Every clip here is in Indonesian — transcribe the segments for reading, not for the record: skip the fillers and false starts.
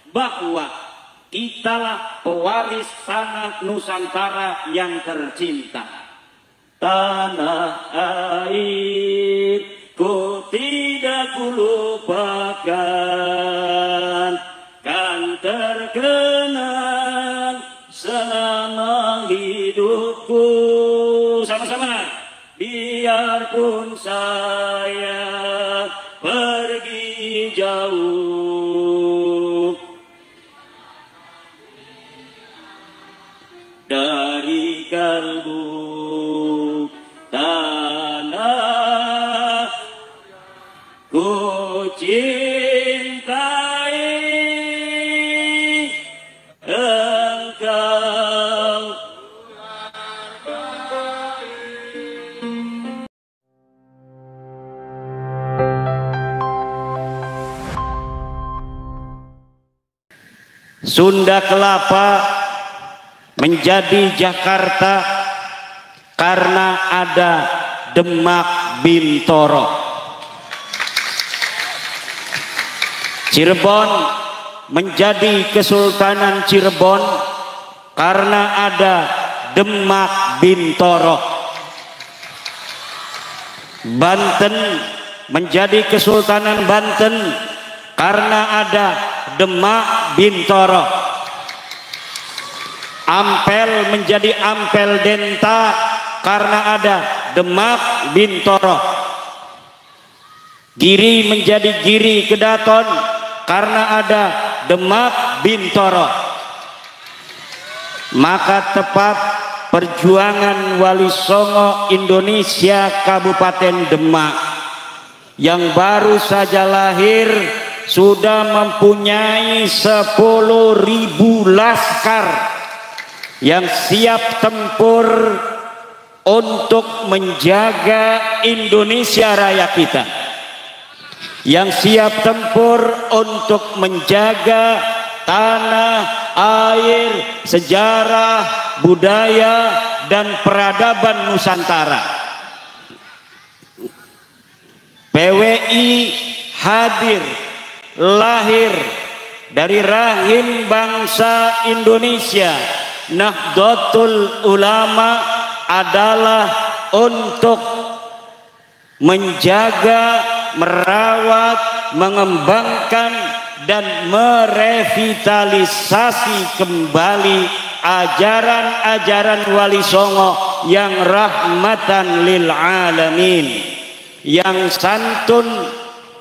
bahwa kitalah pewaris tanah Nusantara yang tercinta. Tanah airku tidak kulupakan, kan terkenang selama hidupku. Sama-sama. Biarpun saya pergi jauh dari kalbu tanah ku cintai engkau. Sunda Kelapa menjadi Jakarta karena ada Demak Bintoro. Cirebon menjadi Kesultanan Cirebon karena ada Demak Bintoro. Banten menjadi Kesultanan Banten karena ada Demak Bintoro. Ampel menjadi Ampel Denta karena ada Demak Bintoro. Giri menjadi Giri Kedaton karena ada Demak Bintoro. Maka tepat perjuangan Wali Songo Indonesia Kabupaten Demak yang baru saja lahir sudah mempunyai 10.000 laskar yang siap tempur untuk menjaga Indonesia Raya kita, yang siap tempur untuk menjaga tanah, air, sejarah, budaya, dan peradaban Nusantara. PWI hadir, lahir dari rahim bangsa Indonesia. Nahdlatul Ulama adalah untuk menjaga, merawat, mengembangkan, dan merevitalisasi kembali ajaran-ajaran Wali Songo yang rahmatan lil alamin, yang santun,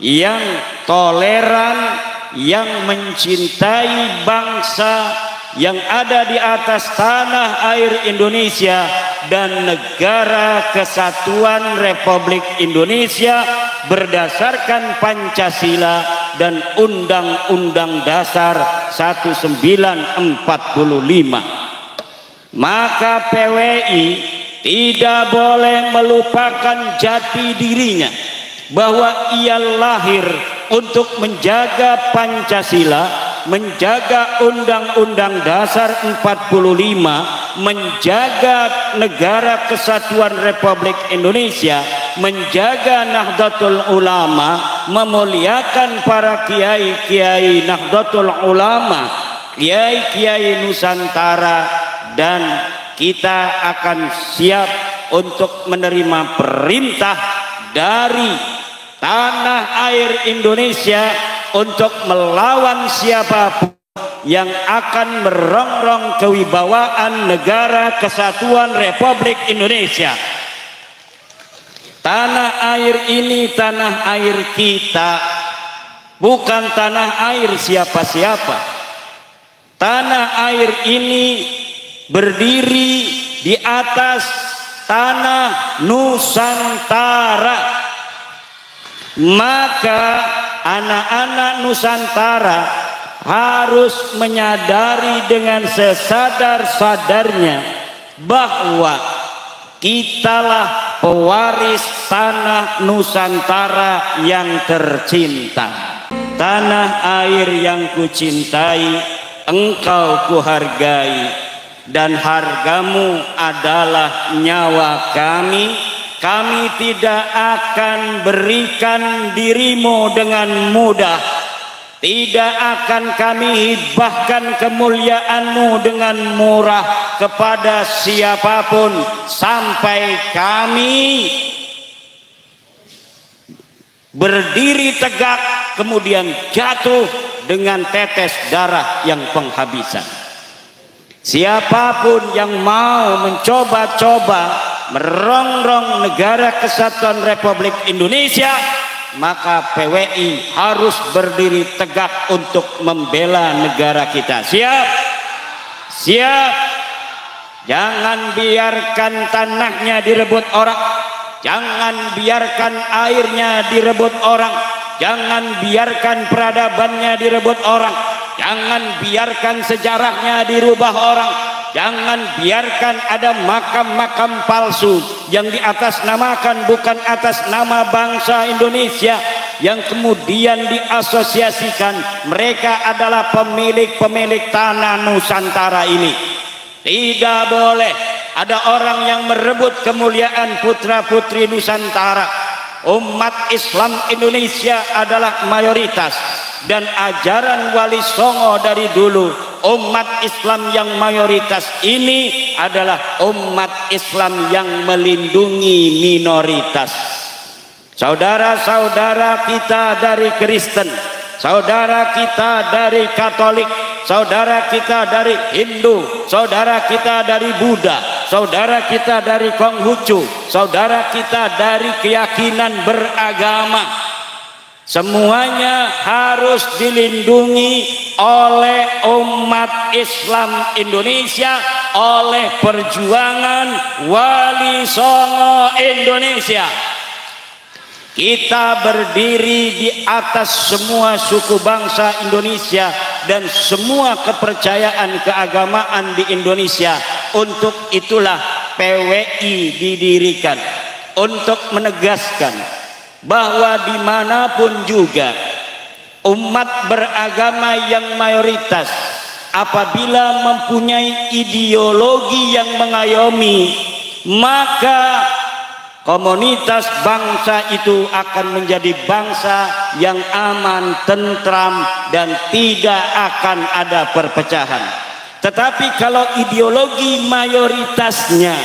yang toleran, yang mencintai bangsa yang ada di atas tanah air Indonesia dan negara kesatuan Republik Indonesia berdasarkan Pancasila dan Undang-Undang Dasar 1945. Maka PWI tidak boleh melupakan jati dirinya, bahwa ia lahir untuk menjaga Pancasila, menjaga Undang-Undang Dasar 45, menjaga negara kesatuan Republik Indonesia, menjaga Nahdlatul Ulama, memuliakan para kiai-kiai Nahdlatul Ulama, kiai-kiai Nusantara, dan kita akan siap untuk menerima perintah dari tanah air Indonesia untuk melawan siapapun yang akan merongrong kewibawaan negara kesatuan Republik Indonesia. Tanah air ini tanah air kita, bukan tanah air siapa-siapa. Tanah air ini berdiri di atas tanah Nusantara. Maka anak-anak Nusantara harus menyadari dengan sesadar-sadarnya bahwa kitalah pewaris tanah Nusantara yang tercinta. Tanah air yang kucintai, engkau kuhargai, dan hargamu adalah nyawa kami. Kami tidak akan berikan dirimu dengan mudah. tidak akan kami hibahkan kemuliaan-Mu dengan murah kepada siapapun sampai kami berdiri tegak kemudian jatuh dengan tetes darah yang penghabisan. Siapapun yang mau mencoba-coba merongrong negara kesatuan Republik Indonesia, maka PWI harus berdiri tegak untuk membela negara kita. Siap? Siap. Jangan biarkan tanahnya direbut orang, jangan biarkan airnya direbut orang, jangan biarkan peradabannya direbut orang, jangan biarkan sejarahnya dirubah orang, jangan biarkan ada makam-makam palsu yang diatasnamakan bukan atas nama bangsa Indonesia, yang kemudian diasosiasikan mereka adalah pemilik-pemilik tanah Nusantara ini. Tidak boleh ada orang yang merebut kemuliaan putra-putri Nusantara. Umat Islam Indonesia adalah mayoritas, dan ajaran Wali Songo dari dulu, umat Islam yang mayoritas ini adalah umat Islam yang melindungi minoritas. Saudara-saudara kita dari Kristen, saudara kita dari Katolik, saudara kita dari Hindu, saudara kita dari Buddha, saudara kita dari Konghucu, saudara kita dari keyakinan beragama, semuanya harus dilindungi oleh umat Islam Indonesia, oleh perjuangan Wali Songo Indonesia. Kita berdiri di atas semua suku bangsa Indonesia dan semua kepercayaan keagamaan di Indonesia. Untuk itulah PWI didirikan, untuk menegaskan bahwa dimanapun juga umat beragama yang mayoritas apabila mempunyai ideologi yang mengayomi, maka komunitas bangsa itu akan menjadi bangsa yang aman, tentram, dan tidak akan ada perpecahan. Tetapi kalau ideologi mayoritasnya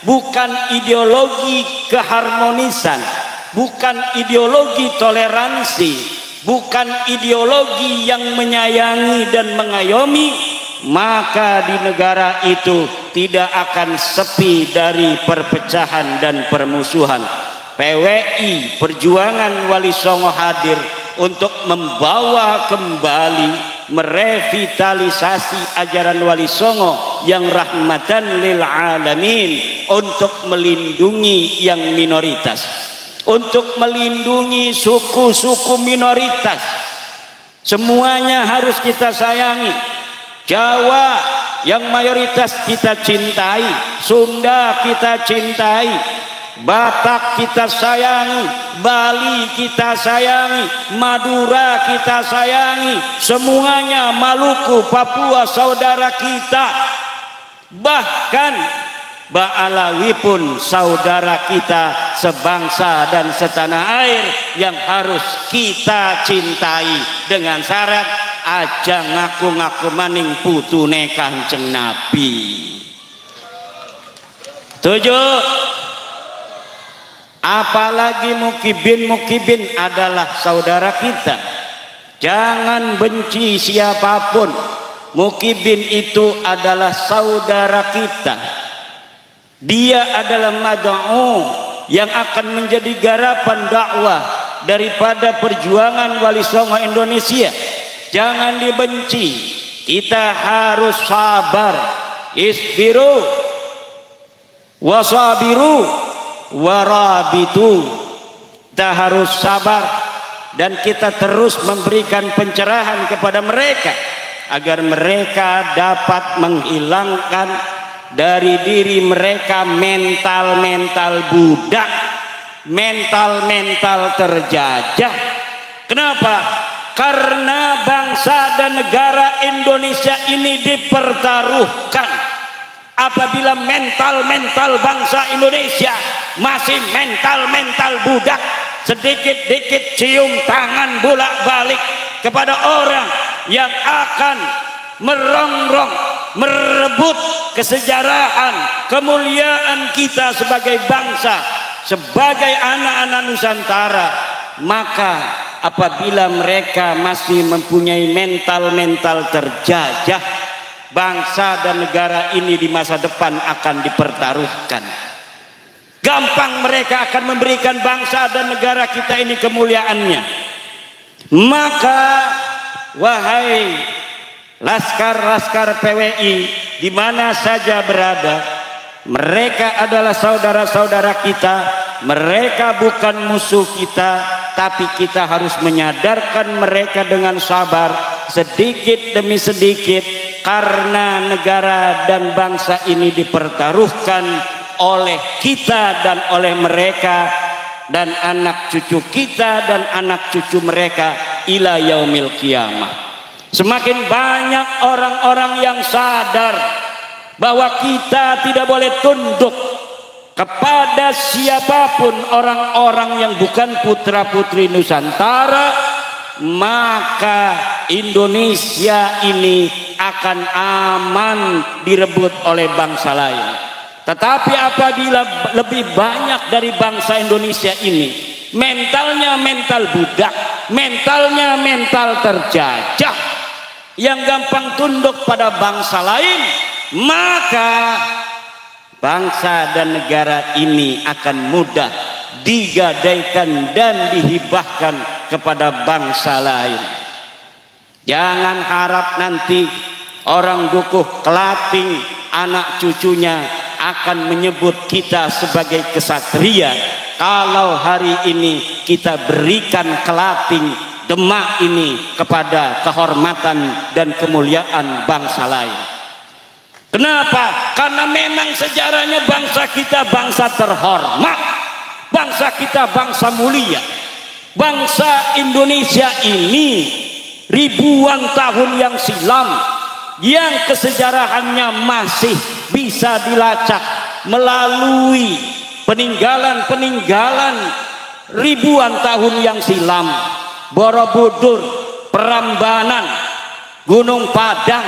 bukan ideologi keharmonisan, bukan ideologi toleransi, bukan ideologi yang menyayangi dan mengayomi, maka di negara itu tidak akan sepi dari perpecahan dan permusuhan. PWI Perjuangan Wali Songo hadir untuk membawa kembali, merevitalisasi ajaran Wali Songo yang rahmatan lil alamin, untuk melindungi yang minoritas, untuk melindungi suku-suku minoritas. Semuanya harus kita sayangi. Jawa yang mayoritas kita cintai, Sunda kita cintai, Batak kita sayangi, Bali kita sayangi, Madura kita sayangi, semuanya, Maluku, Papua saudara kita, bahkan Ba'alawi pun saudara kita sebangsa dan setanah air yang harus kita cintai, dengan syarat aja ngaku-ngaku maning putune Kanjeng Nabi. Tujuh, apalagi mukibin adalah saudara kita. Jangan benci siapapun. Mukibin itu adalah saudara kita. Dia adalah mad'u yang akan menjadi garapan dakwah daripada perjuangan Wali Songo Indonesia. Jangan dibenci, kita harus sabar. Isbiru wasabiru warabitu. Kita harus sabar dan kita terus memberikan pencerahan kepada mereka agar mereka dapat menghilangkan dari diri mereka mental-mental budak, mental-mental terjajah. Kenapa? Karena bangsa dan negara Indonesia ini dipertaruhkan. Apabila mental-mental bangsa Indonesia masih mental-mental budak, sedikit-dikit cium tangan bolak-balik kepada orang yang akan merongrong, merebut kesejarahan, kemuliaan kita sebagai bangsa, sebagai anak-anak Nusantara. Maka apabila mereka masih mempunyai mental-mental terjajah, bangsa dan negara ini di masa depan akan dipertaruhkan. Gampang mereka akan memberikan bangsa dan negara kita ini kemuliaannya. Maka wahai laskar-laskar PWI di mana saja berada, mereka adalah saudara-saudara kita, mereka bukan musuh kita, tapi kita harus menyadarkan mereka dengan sabar, sedikit demi sedikit, karena negara dan bangsa ini dipertaruhkan oleh kita dan oleh mereka dan anak cucu kita dan anak cucu mereka ila yaumil qiyamah. Semakin banyak orang-orang yang sadar bahwa kita tidak boleh tunduk kepada siapapun, orang-orang yang bukan putra putri Nusantara, maka Indonesia ini akan aman direbut oleh bangsa lain. Tetapi apabila lebih banyak dari bangsa Indonesia ini mentalnya mental budak, mentalnya mental terjajah, yang gampang tunduk pada bangsa lain, maka bangsa dan negara ini akan mudah digadaikan dan dihibahkan kepada bangsa lain. Jangan harap nanti orang dukuh Kelating anak cucunya akan menyebut kita sebagai kesatria kalau hari ini kita berikan Kelating Demak ini kepada kehormatan dan kemuliaan bangsa lain. Kenapa? Karena memang sejarahnya bangsa kita bangsa terhormat, bangsa kita bangsa mulia. Bangsa Indonesia ini ribuan tahun yang silam, yang kesejarahannya masih bisa dilacak melalui peninggalan-peninggalan ribuan tahun yang silam. Borobudur, Prambanan, Gunung Padang,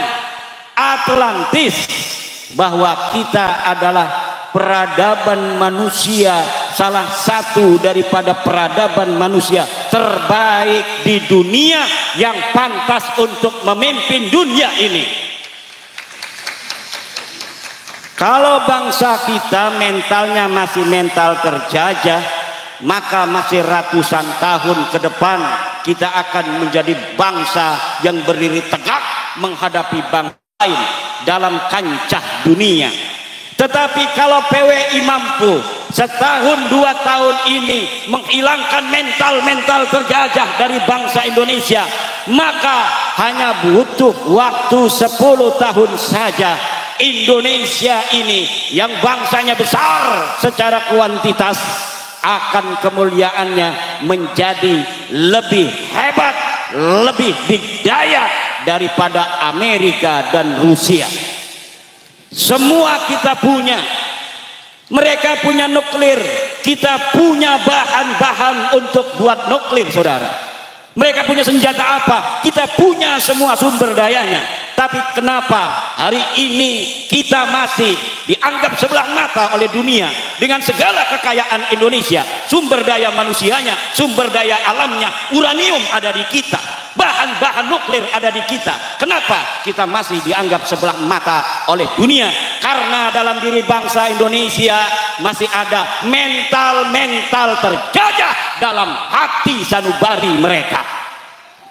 Atlantis, bahwa kita adalah peradaban manusia, salah satu daripada peradaban manusia terbaik di dunia yang pantas untuk memimpin dunia ini. Kalau bangsa kita mentalnya masih mental terjajah, maka masih ratusan tahun ke depan kita akan menjadi bangsa yang berdiri tegak menghadapi bangsa lain dalam kancah dunia. Tetapi kalau PWI mampu setahun 2 tahun ini menghilangkan mental-mental terjajah dari bangsa Indonesia, maka hanya butuh waktu 10 tahun saja Indonesia ini yang bangsanya besar secara kuantitas akan kemuliaannya menjadi lebih hebat, lebih berdaya daripada Amerika dan Rusia. Semua kita punya, mereka punya nuklir, kita punya bahan-bahan untuk buat nuklir, saudara. Mereka punya senjata apa? Kita punya semua sumber dayanya. Tapi kenapa hari ini kita masih dianggap sebelah mata oleh dunia dengan segala kekayaan Indonesia, sumber daya manusianya, sumber daya alamnya, uranium ada di kita, bahan-bahan nuklir ada di kita. Kenapa kita masih dianggap sebelah mata oleh dunia? Karena dalam diri bangsa Indonesia masih ada mental-mental terjajah dalam hati sanubari mereka.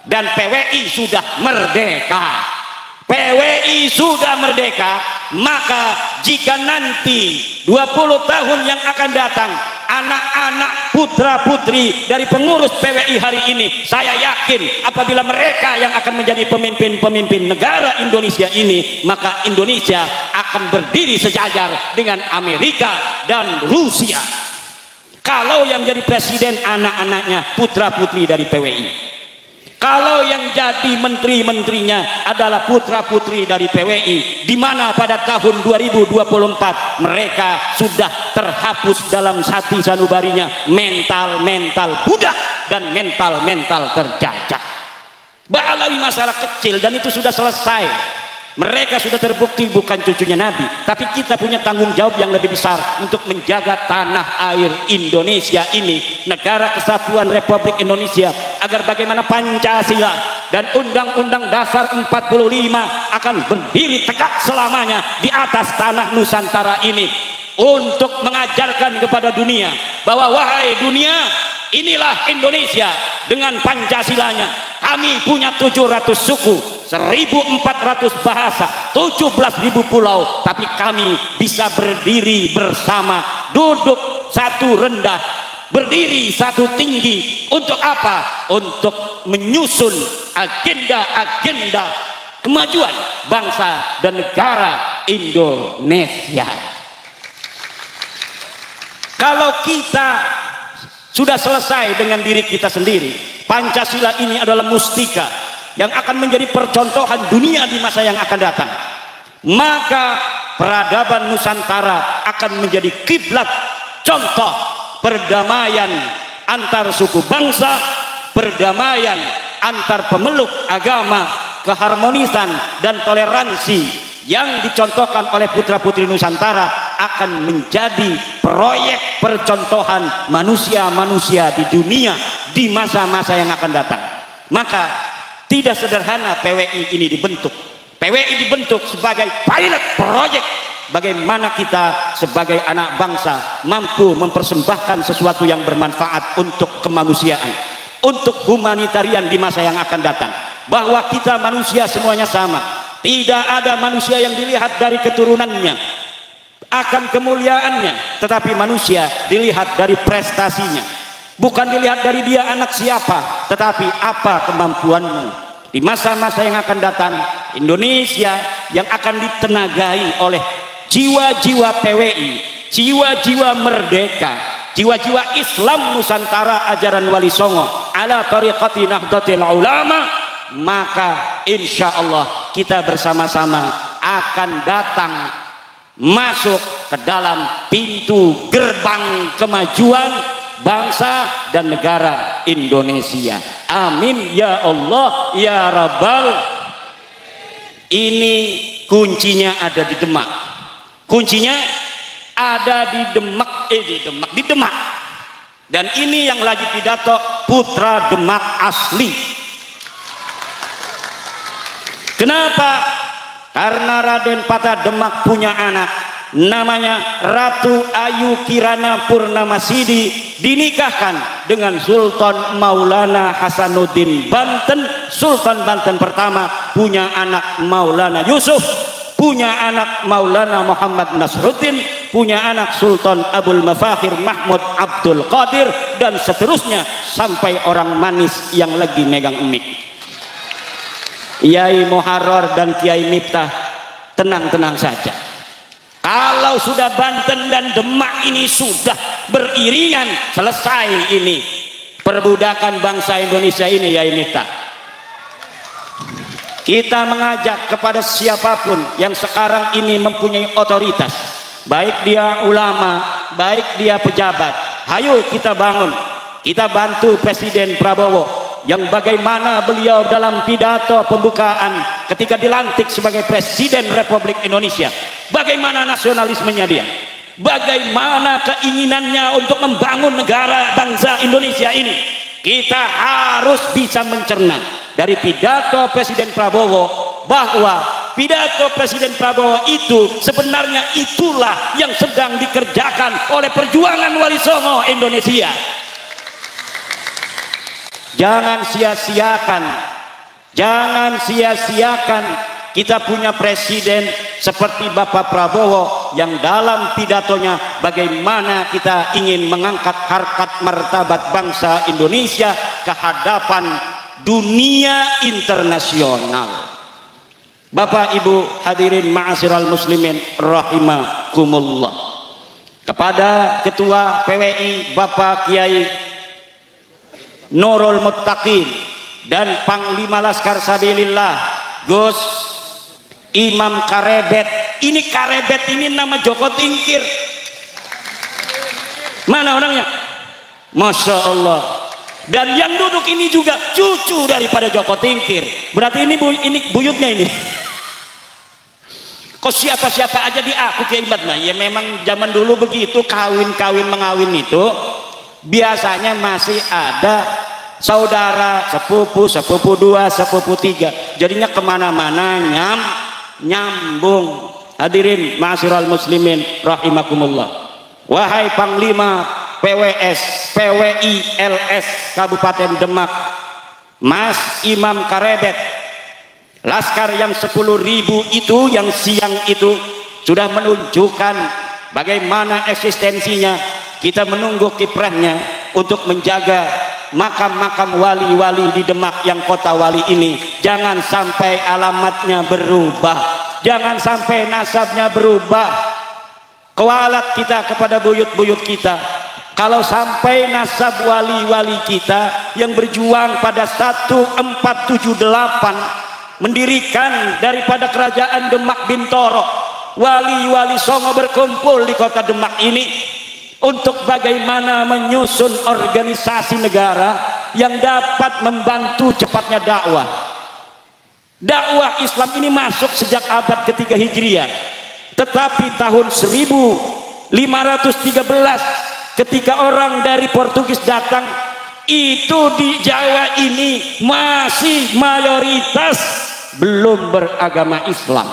Dan PWI sudah merdeka. PWI sudah merdeka, maka jika nanti 20 tahun yang akan datang anak-anak putra putri dari pengurus PWI hari ini, saya yakin apabila mereka yang akan menjadi pemimpin-pemimpin negara Indonesia ini, maka Indonesia akan berdiri sejajar dengan Amerika dan Rusia kalau yang jadi presiden anak-anaknya putra putri dari PWI. Kalau yang jadi menteri-menterinya adalah putra-putri dari PWI, di mana pada tahun 2024 mereka sudah terhapus dalam hati sanubarinya mental-mental budak dan mental-mental terjajah. Balai masalah kecil dan itu sudah selesai. Mereka sudah terbukti bukan cucunya Nabi, tapi kita punya tanggung jawab yang lebih besar untuk menjaga tanah air Indonesia ini, negara kesatuan Republik Indonesia, agar bagaimana Pancasila dan Undang-Undang Dasar 45 akan berdiri tegak selamanya di atas tanah Nusantara ini, untuk mengajarkan kepada dunia bahwa wahai dunia, inilah Indonesia dengan Pancasilanya. Kami punya 700 suku, 1.400 bahasa, 17.000 pulau, tapi kami bisa berdiri bersama, duduk satu rendah, berdiri satu tinggi. Untuk apa? Untuk menyusun agenda-agenda kemajuan bangsa dan negara Indonesia. Kalau kita sudah selesai dengan diri kita sendiri, Pancasila ini adalah mustika yang akan menjadi percontohan dunia di masa yang akan datang, maka peradaban Nusantara akan menjadi kiblat contoh perdamaian antar suku bangsa, perdamaian antar pemeluk agama, keharmonisan dan toleransi yang dicontohkan oleh putra-putri Nusantara akan menjadi proyek percontohan manusia-manusia di dunia di masa-masa yang akan datang. Maka tidak sederhana PWI ini dibentuk. PWI dibentuk sebagai pilot proyek bagaimana kita sebagai anak bangsa mampu mempersembahkan sesuatu yang bermanfaat untuk kemanusiaan, untuk humanitarian di masa yang akan datang. Bahwa kita manusia semuanya sama. Tidak ada manusia yang dilihat dari keturunannya, akan kemuliaannya, tetapi manusia dilihat dari prestasinya. Bukan dilihat dari dia anak siapa, tetapi apa kemampuanmu. Di masa-masa yang akan datang, Indonesia yang akan ditenagai oleh jiwa-jiwa PWI, jiwa-jiwa merdeka, jiwa-jiwa Islam Nusantara ajaran Wali Songo ala tariqati Nahdlatul Ulama, maka insya Allah kita bersama-sama akan datang masuk ke dalam pintu gerbang kemajuan bangsa dan negara Indonesia. Amin ya Allah ya Rabbal. Ini kuncinya ada di Demak. Kuncinya ada di Demak, di Demak. Dan ini yang lagi pidato putra Demak asli. Kenapa? Karena Raden Patah Demak punya anak namanya Ratu Ayu Kirana Purnamasidi, dinikahkan dengan Sultan Maulana Hasanuddin Banten. Sultan Banten pertama punya anak Maulana Yusuf, punya anak Maulana Muhammad Nasruddin, punya anak Sultan Abul Mafakhir Mahmud Abdul Qadir, dan seterusnya sampai orang manis yang lagi megang mic. Kiai Muharrar dan Kiai Miftah tenang-tenang saja. Kalau sudah Banten dan Demak ini sudah beriringan, selesai ini perbudakan bangsa Indonesia ini, Kiai Miftah. Kita mengajak kepada siapapun yang sekarang ini mempunyai otoritas, baik dia ulama, baik dia pejabat, ayo kita bangun, kita bantu Presiden Prabowo yang bagaimana beliau dalam pidato pembukaan ketika dilantik sebagai Presiden Republik Indonesia, bagaimana nasionalismenya dia, bagaimana keinginannya untuk membangun negara bangsa Indonesia ini. Kita harus bisa mencerna dari pidato Presiden Prabowo bahwa pidato Presiden Prabowo itu sebenarnya itulah yang sedang dikerjakan oleh perjuangan Wali Songo Indonesia. Jangan sia-siakan, jangan sia-siakan kita punya presiden seperti Bapak Prabowo yang dalam pidatonya bagaimana kita ingin mengangkat harkat martabat bangsa Indonesia ke hadapan dunia internasional. Bapak Ibu hadirin ma'asyiral muslimin rahimakumullah. Kepada Ketua PWI Bapak Kiai Nurul Muttaqin dan Panglima Laskar Sabilillah Gus Imam Karebet. Ini Karebet ini nama Joko Tingkir. Mana orangnya? Masya Allah. Dan yang duduk ini juga cucu daripada Joko Tingkir. Berarti ini buyutnya ini. Kok siapa-siapa aja diaku Kiai Imad? Nah, ya memang zaman dulu begitu, kawin-kawin mengawin itu biasanya masih ada saudara, sepupu, sepupu dua, sepupu tiga. Jadinya kemana-mana nyambung. Hadirin ma'asyiral muslimin rahimakumullah. Wahai Panglima PWS, PWI, LS Kabupaten Demak, Mas Imam Karebet, Laskar yang 10.000 itu yang siang itu sudah menunjukkan bagaimana eksistensinya. Kita menunggu kiprahnya untuk menjaga makam-makam wali-wali di Demak yang kota wali ini. Jangan sampai alamatnya berubah, jangan sampai nasabnya berubah. Kualat kita kepada buyut-buyut kita. Kalau sampai nasab wali-wali kita yang berjuang pada 1478 mendirikan daripada kerajaan Demak Bintoro, wali-wali Songo berkumpul di kota Demak ini untuk bagaimana menyusun organisasi negara yang dapat membantu cepatnya dakwah. Dakwah Islam ini masuk sejak abad ketiga Hijriah, tetapi tahun 1513 ketika orang dari Portugis datang, itu di Jawa ini masih mayoritas belum beragama Islam.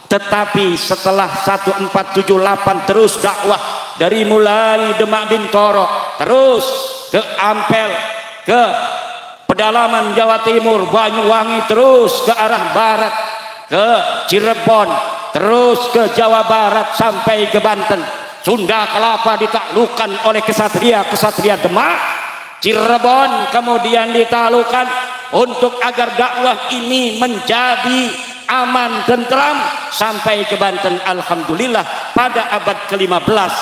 Tetapi setelah 1478 terus dakwah dari mulai Demak Bintoro terus ke Ampel, ke pedalaman Jawa Timur, Banyuwangi, terus ke arah barat ke Cirebon, terus ke Jawa Barat sampai ke Banten. Sunda Kelapa ditaklukkan oleh kesatria Demak. Cirebon kemudian ditaklukkan untuk agar dakwah ini menjadi aman tentram sampai ke Banten. Alhamdulillah pada abad ke-15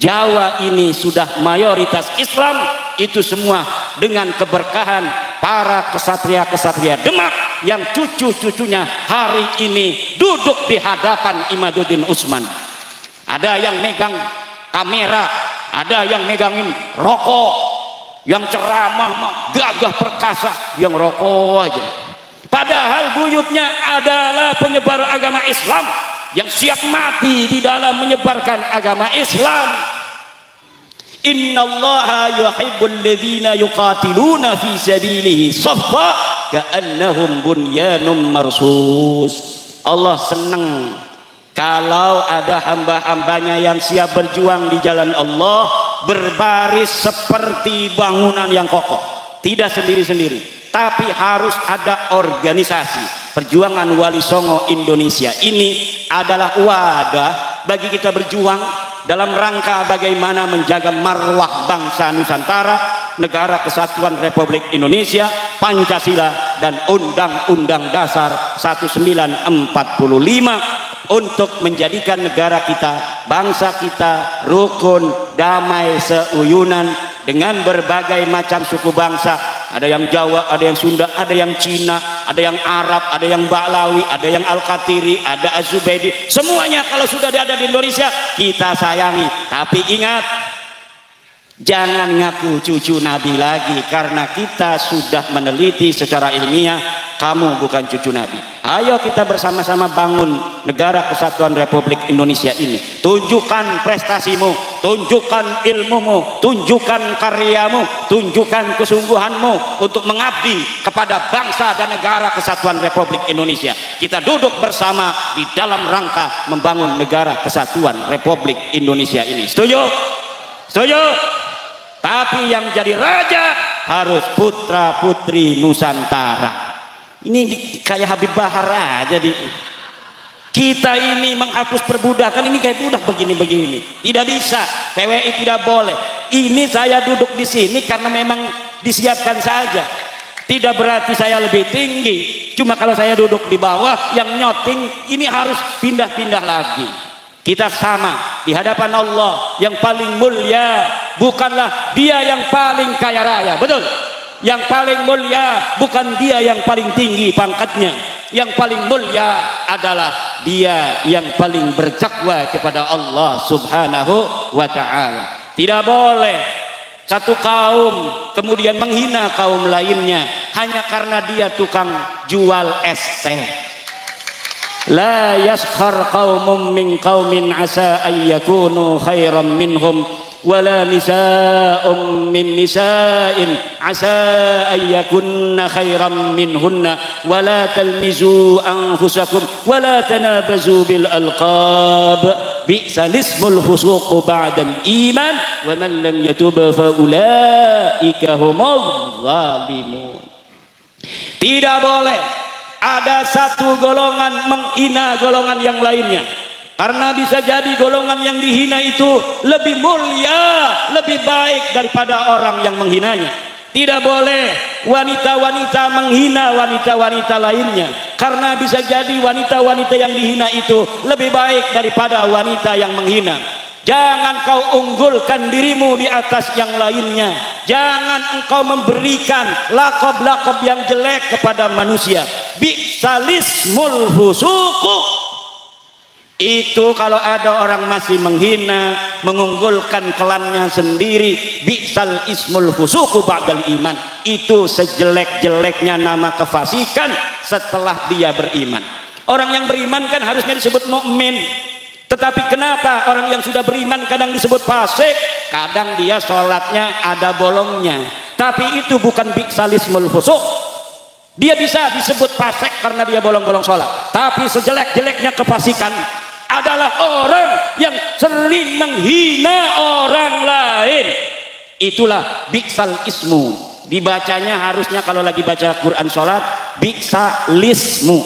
Jawa ini sudah mayoritas Islam. Itu semua dengan keberkahan para kesatria-kesatria Demak yang cucu-cucunya hari ini duduk di hadapan Imaduddin Usman. Ada yang megang kamera, ada yang megangin rokok, yang ceramah gagah perkasa, yang rokok aja. Padahal buyutnya adalah penyebar agama Islam yang siap mati di dalam menyebarkan agama Islam. Innallaha yuhibbul ladzina yuqatiluna fi sabilihi shaffa ka'annahum bunyanun marsus. Allah senang kalau ada hamba-hambanya yang siap berjuang di jalan Allah, berbaris seperti bangunan yang kokoh, tidak sendiri-sendiri, tapi harus ada organisasi. Perjuangan Wali Songo Indonesia ini adalah wadah bagi kita berjuang dalam rangka bagaimana menjaga marwah bangsa Nusantara, Negara Kesatuan Republik Indonesia, Pancasila dan Undang-Undang Dasar 1945 untuk menjadikan negara kita, bangsa kita rukun, damai, seuyunan dengan berbagai macam suku bangsa. Ada yang Jawa, ada yang Sunda, ada yang Cina, ada yang Arab, ada yang Ba'lawi, ada yang Al-Qatiri, ada Az-Zubaydi. Semuanya kalau sudah ada di Indonesia kita sayangi. Tapi ingat, jangan ngaku cucu Nabi lagi, karena kita sudah meneliti secara ilmiah kamu bukan cucu Nabi. Ayo kita bersama-sama bangun Negara Kesatuan Republik Indonesia ini. Tunjukkan prestasimu, tunjukkan ilmumu, tunjukkan karyamu, tunjukkan kesungguhanmu untuk mengabdi kepada bangsa dan Negara Kesatuan Republik Indonesia. Kita duduk bersama di dalam rangka membangun Negara Kesatuan Republik Indonesia ini. Setuju? Setuju? Tapi yang jadi raja harus putra putri Nusantara. Ini kayak Habib Bahar aja di kita ini menghapus perbudakan, ini kayak budak begini-begini. Tidak bisa, PWI tidak boleh. Ini saya duduk di sini karena memang disiapkan saja. Tidak berarti saya lebih tinggi. Cuma kalau saya duduk di bawah, yang nyoting ini harus pindah-pindah lagi. Kita sama di hadapan Allah yang paling mulia. Bukanlah dia yang paling kaya raya, betul? Yang paling mulia bukan dia yang paling tinggi pangkatnya. Yang paling mulia adalah dia yang paling bertakwa kepada Allah Subhanahu wa ta'ala. Tidak boleh satu kaum kemudian menghina kaum lainnya hanya karena dia tukang jual es teh. La yaskhar qaumun min qaumin asa an yakunu khairan minhum wala nisa'un min nisa'in asa an yakunna khairan minhunna wala talmizu anfusakum wala tanabazu bil alqab bi'sal ismul fusuq ba'dal iman wa man lam yatub fa ulaika humuz zalimun. Tidak boleh ada satu golongan menghina golongan yang lainnya, karena bisa jadi golongan yang dihina itu lebih mulia, lebih baik daripada orang yang menghinanya. Tidak boleh wanita-wanita menghina wanita-wanita lainnya, karena bisa jadi wanita-wanita yang dihina itu lebih baik daripada wanita yang menghina. Jangan kau unggulkan dirimu di atas yang lainnya. Jangan engkau memberikan lakob-lakob yang jelek kepada manusia. Bi'salismul fusuqu. Itu kalau ada orang masih menghina, mengunggulkan klannya sendiri, bi'sal ismul fusuqu ba'dal iman. Itu sejelek-jeleknya nama kefasikan setelah dia beriman. Orang yang beriman kan harusnya disebut mukmin. Tetapi kenapa orang yang sudah beriman kadang disebut fasik? Kadang dia sholatnya ada bolongnya, tapi itu bukan bi'salismul fusuq. Dia bisa disebut fasik karena dia bolong-bolong sholat, tapi sejelek-jeleknya kefasikan adalah orang yang sering menghina orang lain. Itulah bi'sal ismu. Dibacanya harusnya kalau lagi baca Quran sholat bi'salismu,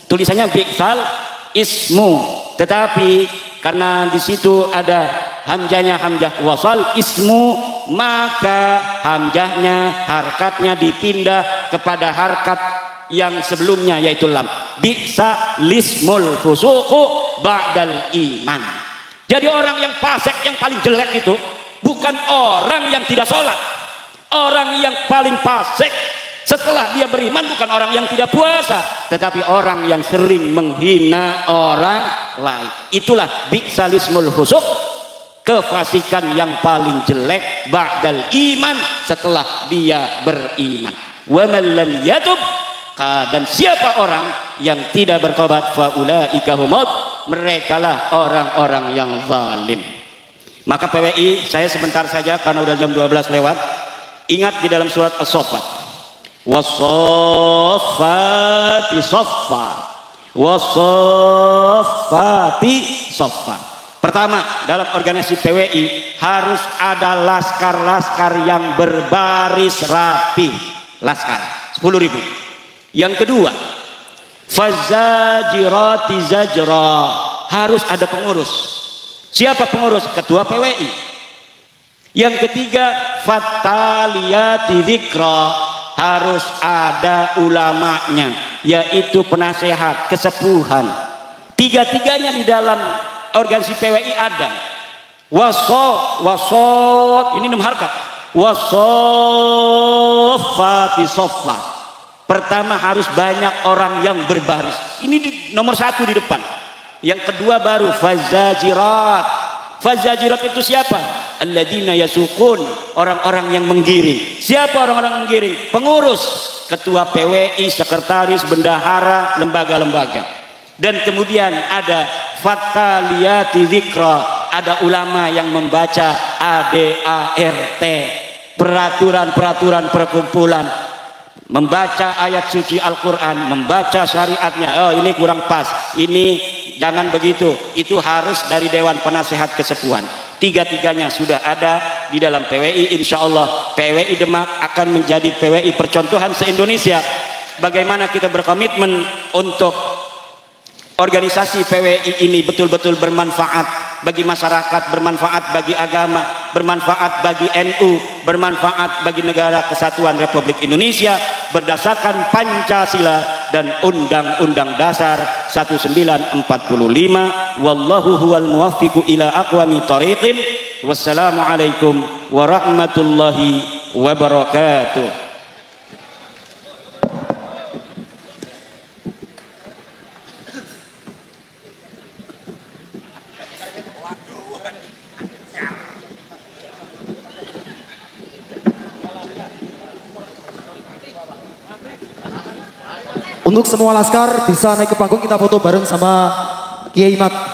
tulisannya bi'sal ismu. Tetapi karena di situ ada hamzahnya, hamzah wasal ismu, maka hamzahnya harkatnya dipindah kepada harkat yang sebelumnya yaitu lam. Bisa lismul fusuqu ba'dal iman. Jadi orang yang fasik yang paling jelek itu bukan orang yang tidak sholat. Orang yang paling fasik setelah dia beriman bukan orang yang tidak puasa, tetapi orang yang sering menghina orang lain. Itulah bi'salismul fusuq, kefasikan yang paling jelek ba'dal iman, setelah dia beriman. Wa man lam yatub, dan siapa orang yang tidak bertobat, fa ulaika humud, merekalah orang-orang yang zalim. Maka PWI, saya sebentar saja karena udah jam 12 lewat. Ingat di dalam surat As-Saffat, was-saffati saffa, was-saffati saffa. Pertama, dalam organisasi PWI harus ada laskar-laskar yang berbaris rapi. Laskar 10.000. Yang kedua, fazajirati zajra, harus ada pengurus. Siapa pengurus? Ketua PWI. Yang ketiga, fataliyati dzikra, harus ada ulamanya, yaitu penasehat, kesepuhan. Tiga-tiganya di dalam organisasi PWI ada. Wasot, ini 6 harkat. Wasoffati soffa. Pertama harus banyak orang yang berbaris. Ini nomor 1 di depan. Yang kedua baru fazajirat. Fazajirat itu siapa? Alladzina yasukun, orang-orang yang menggiring. Siapa orang-orang menggiring? Pengurus, ketua PWI, sekretaris, bendahara, lembaga-lembaga. Dan kemudian ada fataliyati dzikra, ada ulama yang membaca ADART, peraturan-peraturan perkumpulan, membaca ayat suci Al-Quran, membaca syariatnya. Oh, ini kurang pas, ini jangan begitu. Itu harus dari Dewan Penasehat Kesepuhan. Tiga-tiganya sudah ada di dalam PWI. Insya Allah PWI Demak akan menjadi PWI percontohan se-Indonesia. Bagaimana kita berkomitmen untuk organisasi PWI ini betul-betul bermanfaat bagi masyarakat, bermanfaat bagi agama, bermanfaat bagi NU, bermanfaat bagi negara kesatuan Republik Indonesia berdasarkan Pancasila dan Undang-Undang Dasar 1945. Wallahu huwal muwaffiqu ila aqwamit thoriqin. Wassalamualaikum warahmatullahi wabarakatuh. Untuk semua laskar bisa naik ke panggung, kita foto bareng sama Kiai Mat.